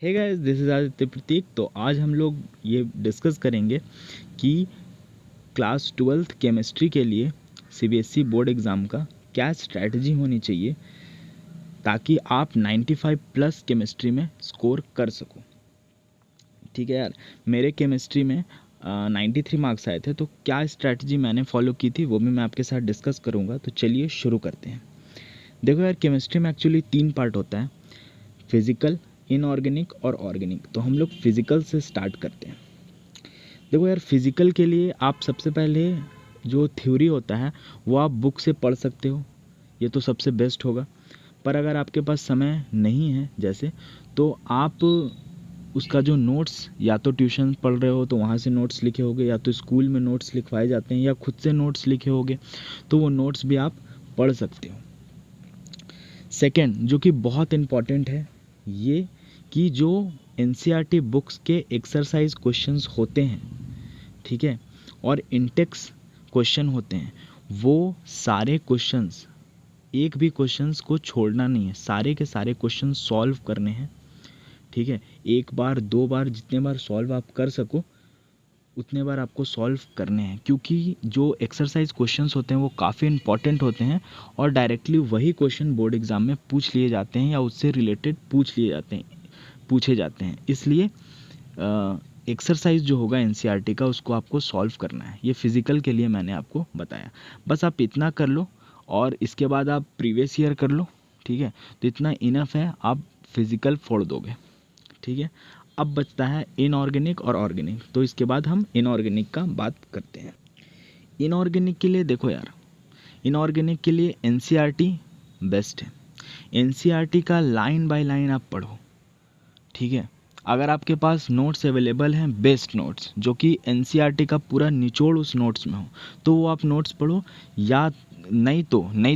Hey guys, this is Aditya Prateek. तो आज हम लोग ये डिस्कस करेंगे कि क्लास 12th केमिस्ट्री के लिए सीबीएसई बोर्ड एग्ज़ाम का क्या स्ट्रैटेजी होनी चाहिए ताकि आप 95 प्लस केमिस्ट्री में स्कोर कर सको। ठीक है यार, मेरे केमिस्ट्री में 93 मार्क्स आए थे, तो क्या स्ट्रैटेजी मैंने फॉलो की थी वो भी मैं आपके साथ डिस्कस करूँगा। तो चलिए शुरू करते हैं। देखो यार, केमिस्ट्री में एक्चुअली 3 पार्ट होता है, फिज़िकल, इनऑर्गेनिक और ऑर्गेनिक। तो हम लोग फिज़िकल से स्टार्ट करते हैं। देखो यार, फिज़िकल के लिए आप सबसे पहले जो थ्योरी होता है वो आप बुक से पढ़ सकते हो, ये तो सबसे बेस्ट होगा। पर अगर आपके पास समय नहीं है जैसे, तो आप उसका जो नोट्स, या तो ट्यूशन पढ़ रहे हो तो वहाँ से नोट्स लिखे होगे, या तो स्कूल में नोट्स लिखवाए जाते हैं, या खुद से नोट्स लिखे होगे, तो वो नोट्स भी आप पढ़ सकते हो। सेकेंड, जो कि बहुत इम्पॉर्टेंट है, ये कि जो एनसीईआरटी बुक्स के एक्सरसाइज क्वेश्चंस होते हैं, ठीक है, और इंटेक्स क्वेश्चन होते हैं, वो सारे क्वेश्चंस, एक भी क्वेश्चंस को छोड़ना नहीं है, सारे के सारे क्वेश्चंस सॉल्व करने हैं। ठीक है, एक बार दो बार जितने बार सॉल्व आप कर सको उतने बार आपको सॉल्व करने हैं, क्योंकि जो एक्सरसाइज क्वेश्चंस होते हैं वो काफ़ी इंपॉर्टेंट होते हैं और डायरेक्टली वही क्वेश्चन बोर्ड एग्जाम में पूछ लिए जाते हैं या उससे रिलेटेड पूछे जाते हैं। इसलिए एक्सरसाइज जो होगा एनसीईआरटी का, उसको आपको सॉल्व करना है। ये फिज़िकल के लिए मैंने आपको बताया, बस आप इतना कर लो और इसके बाद आप प्रीवियस ईयर कर लो। ठीक है, तो इतना इनफ है, आप फिज़िकल फोड़ दोगे। ठीक है, अब बचता है इनऑर्गेनिक और ऑर्गेनिक। तो इसके बाद हम इनऑर्गेनिक का बात करते हैं। इनऑर्गेनिक के लिए देखो यार, इनऑर्गेनिक के लिए एनसीईआरटी बेस्ट है। एनसीईआरटी का लाइन बाय लाइन आप पढ़ो। ठीक है, अगर आपके पास नोट्स अवेलेबल हैं, बेस्ट नोट्स जो कि एनसीईआरटी का पूरा निचोड़ उस नोट्स में हो, तो वो आप नोट्स पढ़ो। या नहीं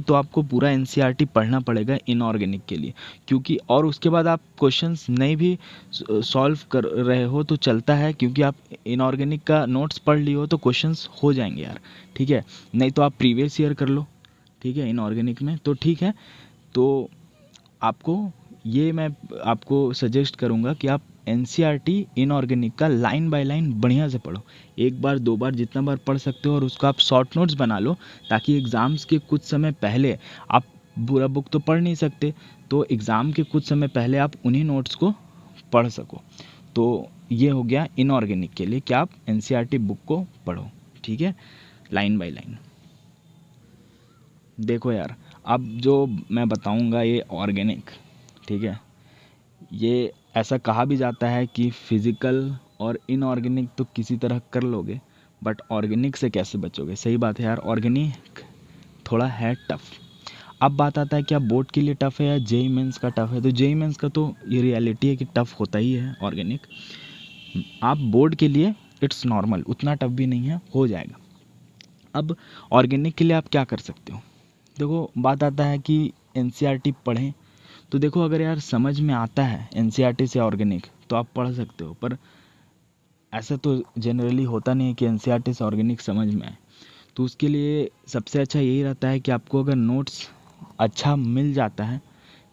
तो आपको पूरा एनसीईआरटी पढ़ना पड़ेगा इनऑर्गेनिक के लिए, क्योंकि और उसके बाद आप क्वेश्चंस नहीं भी सॉल्व कर रहे हो तो चलता है, क्योंकि आप इनऑर्गेनिक का नोट्स पढ़ लिए हो तो क्वेश्चंस हो जाएंगे यार। ठीक है, नहीं तो आप प्रीवियस ईयर कर लो। ठीक है, इनऑर्गेनिक में तो ठीक है। तो आपको ये मैं आपको सजेस्ट करूँगा कि आप एनसीईआरटी इनऑर्गेनिक का लाइन बाय लाइन बढ़िया से पढ़ो, एक बार दो बार जितना बार पढ़ सकते हो, और उसको आप शॉर्ट नोट्स बना लो, ताकि एग्ज़ाम्स के कुछ समय पहले, आप पूरा बुक तो पढ़ नहीं सकते, तो एग्ज़ाम के कुछ समय पहले आप उन्हीं नोट्स को पढ़ सको। तो ये हो गया इनऑर्गेनिक के लिए कि आप एनसीईआरटी बुक को पढ़ो। ठीक है, लाइन बाय लाइन। देखो यार, अब जो मैं बताऊंगा ये ऑर्गेनिक, ठीक है, ये ऐसा कहा भी जाता है कि फिज़िकल और इनऑर्गेनिक तो किसी तरह कर लोगे, बट ऑर्गेनिक से कैसे बचोगे। सही बात है यार, ऑर्गेनिक थोड़ा है टफ। अब बात आता है कि आप बोर्ड के लिए टफ है या जेई मेंस का टफ है। तो जेई मेंस का तो ये रियलिटी है कि टफ होता ही है ऑर्गेनिक। आप बोर्ड के लिए इट्स नॉर्मल, उतना टफ भी नहीं है, हो जाएगा। अब ऑर्गेनिक के लिए आप क्या कर सकते हो। देखो, बात आता है कि एनसीईआरटी पढ़ें, तो देखो अगर यार समझ में आता है एनसीईआरटी से ऑर्गेनिक तो आप पढ़ सकते हो, पर ऐसा तो जनरली होता नहीं है कि एनसीईआरटी से ऑर्गेनिक समझ में आए। तो उसके लिए सबसे अच्छा यही रहता है कि आपको अगर नोट्स अच्छा मिल जाता है,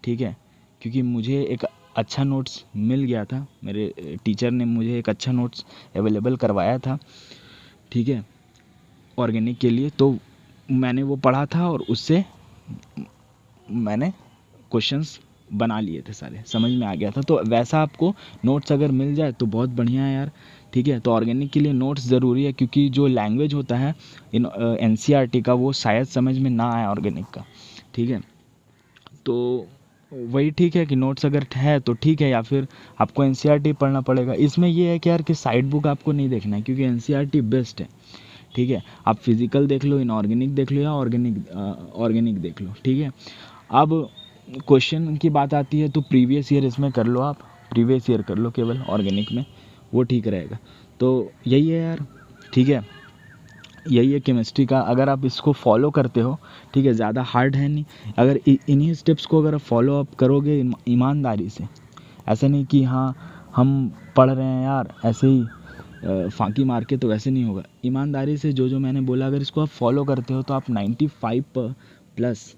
ठीक है, क्योंकि मुझे एक अच्छा नोट्स मिल गया था, मेरे टीचर ने मुझे एक अच्छा नोट्स अवेलेबल करवाया था, ठीक है, ऑर्गेनिक के लिए। तो मैंने वो पढ़ा था और उससे मैंने क्वेश्चंस बना लिए थे, सारे समझ में आ गया था। तो वैसा आपको नोट्स अगर मिल जाए तो बहुत बढ़िया है यार। ठीक है, तो ऑर्गेनिक के लिए नोट्स ज़रूरी है, क्योंकि जो लैंग्वेज होता है इन एनसीईआरटी का, वो शायद समझ में ना आए ऑर्गेनिक का। ठीक है, तो वही ठीक है कि नोट्स अगर है तो ठीक है, या फिर आपको एनसीईआरटी पढ़ना पड़ेगा। इसमें ये है कि यार कि साइड बुक आपको नहीं देखना है, क्योंकि एनसीईआरटी बेस्ट है। ठीक है, आप फिजिकल देख लो, इनऑर्गेनिक देख लो, या ऑर्गेनिक देख लो। ठीक है, अब क्वेश्चन की बात आती है तो प्रीवियस ईयर इसमें कर लो, आप प्रीवियस ईयर कर लो केवल ऑर्गेनिक में, वो ठीक रहेगा। तो यही है यार। ठीक है, यही है केमिस्ट्री का, अगर आप इसको फॉलो करते हो, ठीक है, ज़्यादा हार्ड है नहीं। अगर इन्हीं स्टेप्स को अगर फॉलो अप करोगे ईमानदारी से, ऐसा नहीं कि हाँ हम पढ़ रहे हैं यार ऐसे ही फांकी मार के, तो वैसे नहीं होगा। ईमानदारी से जो जो मैंने बोला अगर इसको आप फॉलो करते हो तो आप 95 प्लस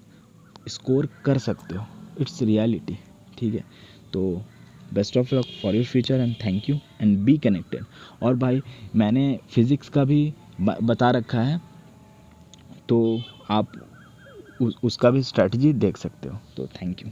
स्कोर कर सकते हो, इट्स रियलिटी। ठीक है, तो best of luck for your future and thank you and be connected. और भाई मैंने फिज़िक्स का भी बता रखा है, तो आप उसका भी स्ट्रैटेजी देख सकते हो। तो थैंक यू।